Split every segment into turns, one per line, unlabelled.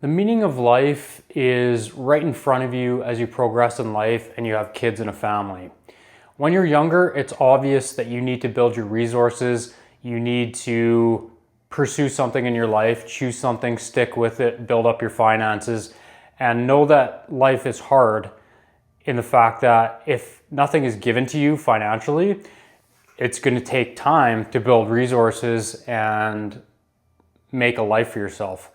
The meaning of life is right in front of you as you progress in life and you have kids and a family. When you're younger, it's obvious that you need to build your resources, you need to pursue something in your life, choose something, stick with it, build up your finances, and know that life is hard in the fact that if nothing is given to you financially, it's going to take time to build resources and make a life for yourself.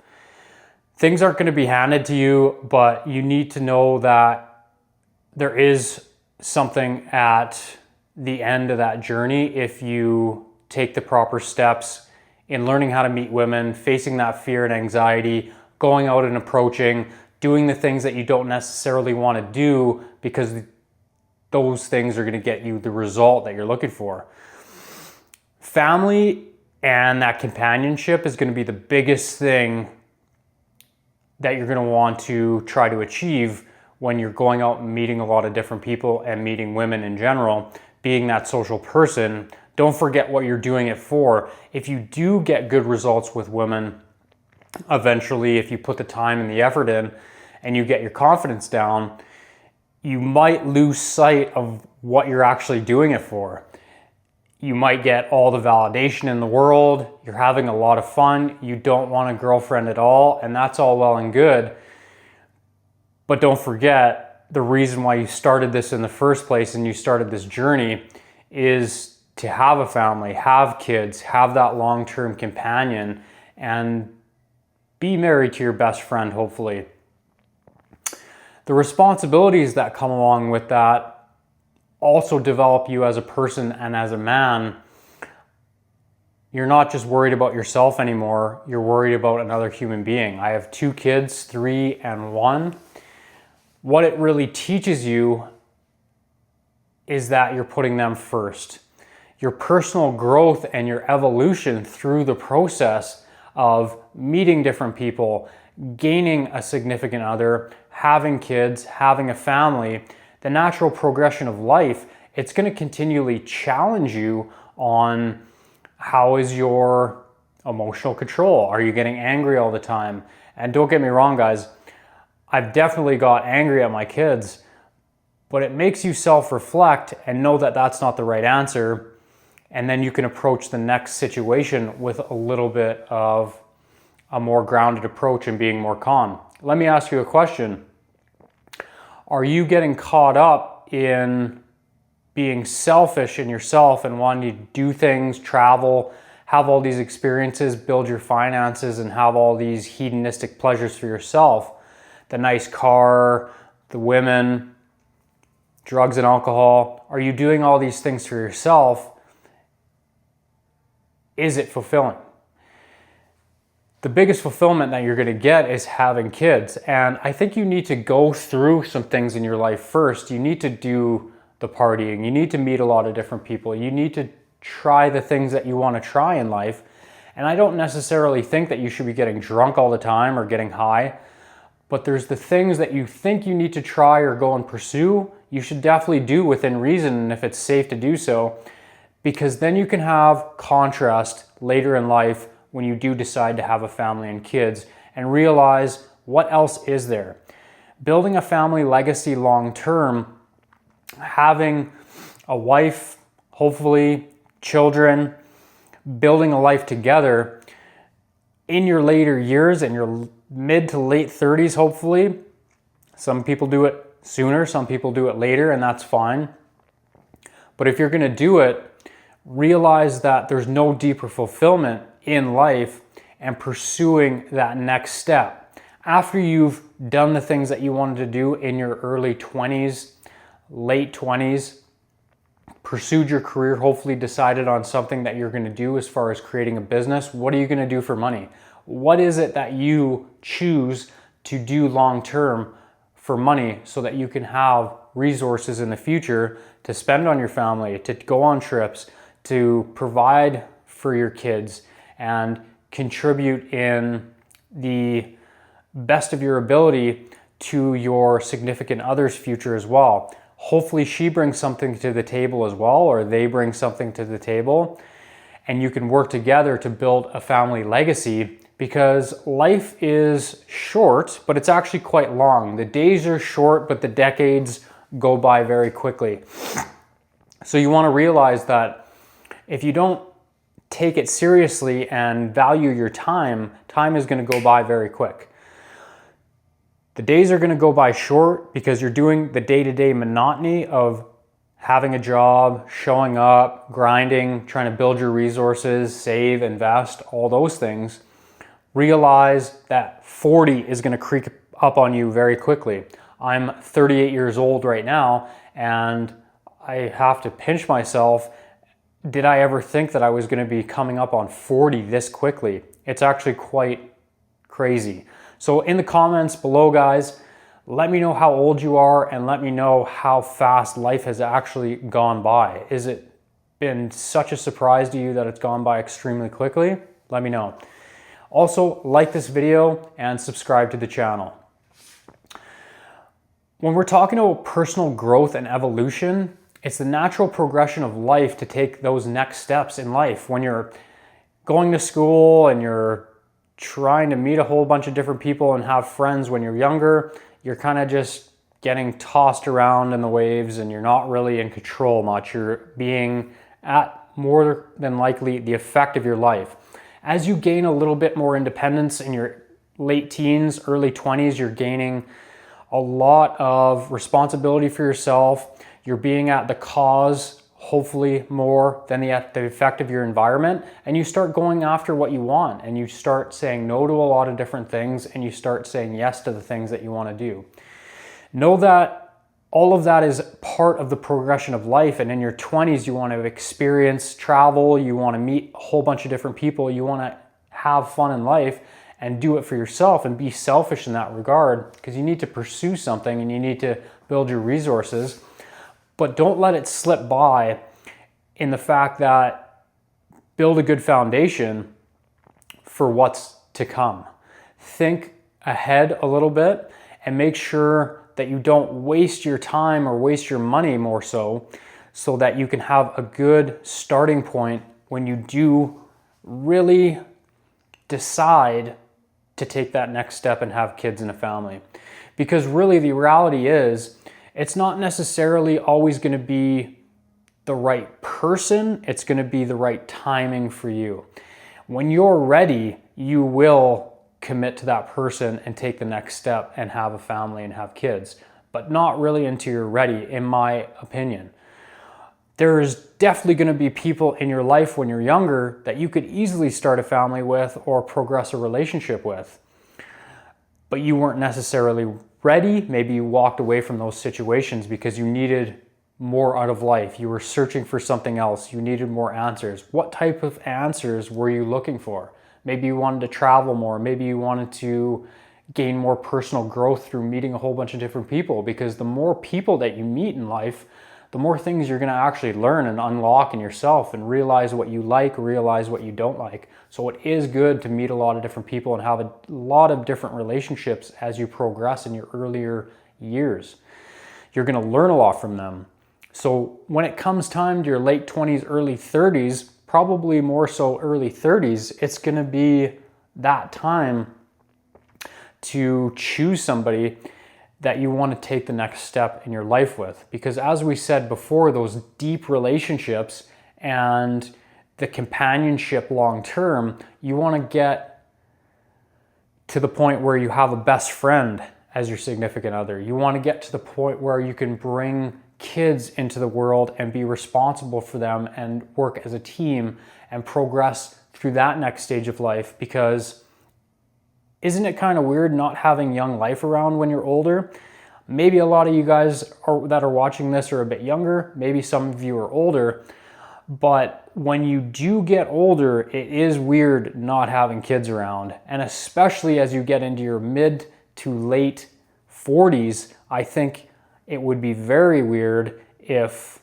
Things aren't going to be handed to you, but you need to know that there is something at the end of that journey if you take the proper steps in learning how to meet women, facing that fear and anxiety, going out and approaching, doing the things that you don't necessarily want to do because those things are going to get you the result that you're looking for. Family and that companionship is going to be the biggest thing that you're going to want to try to achieve when you're going out and meeting a lot of different people and meeting women in general. Being that social person, don't forget what you're doing it for. If you do get good results with women, eventually, if you put the time and the effort in and you get your confidence down, you might lose sight of what you're actually doing it for. You might get all the validation in the world, you're having a lot of fun, you don't want a girlfriend at all, and that's all well and good. But don't forget, the reason why you started this in the first place and you started this journey is to have a family, have kids, have that long-term companion, and be married to your best friend, hopefully. The responsibilities that come along with that also develop you as a person and as a man. You're not just worried about yourself anymore, you're worried about another human being. I have 2 kids, 3 and 1. What it really teaches you is that you're putting them first. Your personal growth and your evolution through the process of meeting different people, gaining a significant other, having kids, having a family, the natural progression of life, it's going to continually challenge you on how is your emotional control? Are you getting angry all the time? And don't get me wrong, guys, I've definitely got angry at my kids, but it makes you self-reflect and know that that's not the right answer. And then you can approach the next situation with a little bit of a more grounded approach and being more calm. Let me ask you a question. Are you getting caught up in being selfish in yourself and wanting to do things, travel, have all these experiences, build your finances, and have all these hedonistic pleasures for yourself? The nice car, the women, drugs and alcohol. Are you doing all these things for yourself? Is it fulfilling? The biggest fulfillment that you're going to get is having kids. And I think you need to go through some things in your life first. You need to do the partying. You need to meet a lot of different people. You need to try the things that you want to try in life. And I don't necessarily think that you should be getting drunk all the time or getting high. But there's the things that you think you need to try or go and pursue, you should definitely do within reason and if it's safe to do so. Because then you can have contrast later in life when you do decide to have a family and kids and realize what else is there. Building a family legacy long term, having a wife, hopefully children, building a life together in your later years, in your mid to late 30s, hopefully. Some people do it sooner, some people do it later, and that's fine. But if you're gonna do it, realize that there's no deeper fulfillment in life and pursuing that next step. After you've done the things that you wanted to do in your early 20s, late 20s, pursued your career, hopefully decided on something that you're going to do as far as creating a business, what are you going to do for money? What is it that you choose to do long term for money so that you can have resources in the future to spend on your family, to go on trips, to provide for your kids, and contribute in the best of your ability to your significant other's future as well. Hopefully she brings something to the table as well, or they bring something to the table, and you can work together to build a family legacy because life is short, but it's actually quite long. The days are short, but the decades go by very quickly. So you want to realize that if you don't take it seriously and value your time, time is going to go by very quick. The days are going to go by short because you're doing the day-to-day monotony of having a job, showing up, grinding, trying to build your resources, save, invest, all those things. Realize that 40 is going to creep up on you very quickly. I'm 38 years old right now, and I have to pinch myself. Did I ever think that I was going to be coming up on 40 this quickly? It's actually quite crazy. So in the comments below, guys, let me know how old you are and let me know how fast life has actually gone by. Is it been such a surprise to you that it's gone by extremely quickly? Let me know. Also, like this video and subscribe to the channel. When we're talking about personal growth and evolution, it's the natural progression of life to take those next steps in life. When you're going to school and you're trying to meet a whole bunch of different people and have friends when you're younger, you're kind of just getting tossed around in the waves and you're not really in control much. You're being at more than likely the effect of your life. As you gain a little bit more independence in your late teens, early 20s, you're gaining a lot of responsibility for yourself. You're being at the cause, hopefully more than the effect of your environment. And you start going after what you want and you start saying no to a lot of different things and you start saying yes to the things that you want to do. Know that all of that is part of the progression of life. And in your 20s, you want to experience travel, you want to meet a whole bunch of different people, you want to have fun in life and do it for yourself and be selfish in that regard because you need to pursue something and you need to build your resources. But don't let it slip by in the fact that build a good foundation for what's to come. Think ahead a little bit and make sure that you don't waste your time or waste your money more so that you can have a good starting point when you do really decide to take that next step and have kids and a family. Because really the reality is, it's not necessarily always going to be the right person. It's going to be the right timing for you. When you're ready, you will commit to that person and take the next step and have a family and have kids, but not really until you're ready, in my opinion. There's definitely going to be people in your life when you're younger that you could easily start a family with or progress a relationship with, but you weren't necessarily ready. Maybe you walked away from those situations because you needed more out of life. You were searching for something else. You needed more answers. What type of answers were you looking for? Maybe you wanted to travel more. Maybe you wanted to gain more personal growth through meeting a whole bunch of different people, because the more people that you meet in life, the more things you're going to actually learn and unlock in yourself and realize what you like, realize what you don't like. So it is good to meet a lot of different people and have a lot of different relationships as you progress in your earlier years. You're going to learn a lot from them. So when it comes time to your late 20s, early 30s, probably more so early 30s, it's going to be that time to choose somebody that you want to take the next step in your life with. Because as we said before, those deep relationships and the companionship long term, you want to get to the point where you have a best friend as your significant other. You want to get to the point where you can bring kids into the world and be responsible for them and work as a team and progress through that next stage of life. Because isn't it kind of weird not having young life around when you're older? Maybe a lot of you guys that are watching this are a bit younger. Maybe some of you are older. But when you do get older, it is weird not having kids around. And especially as you get into your mid to late 40s, I think it would be very weird if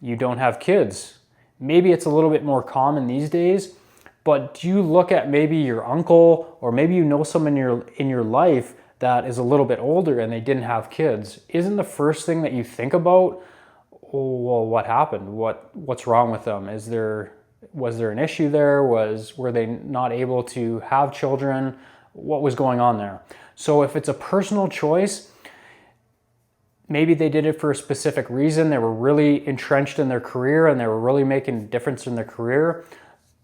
you don't have kids. Maybe it's a little bit more common these days. But do you look at maybe your uncle, or maybe you know someone in your life that is a little bit older and they didn't have kids? Isn't the first thing that you think about, oh, well, what happened? What's wrong with them? Is there Was there an issue there? Were they not able to have children? What was going on there? So if it's a personal choice, maybe they did it for a specific reason. They were really entrenched in their career and they were really making a difference in their career.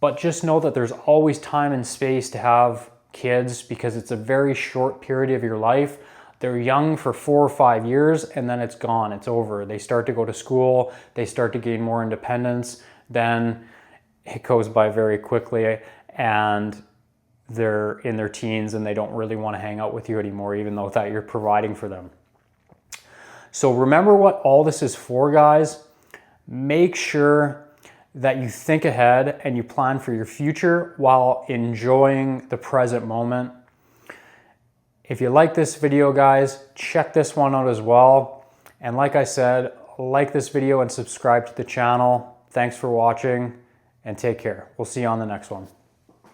But just know that there's always time and space to have kids because it's a very short period of your life. They're young for 4 or 5 years and then it's gone, it's over. They start to go to school, they start to gain more independence, then it goes by very quickly and they're in their teens and they don't really want to hang out with you anymore, even though that you're providing for them. So remember what all this is for, guys. Make sure that you think ahead and you plan for your future while enjoying the present moment. If you like this video, guys, check this one out as well. And like I said, like this video and subscribe to the channel. Thanks for watching and take care. We'll see you on the next one.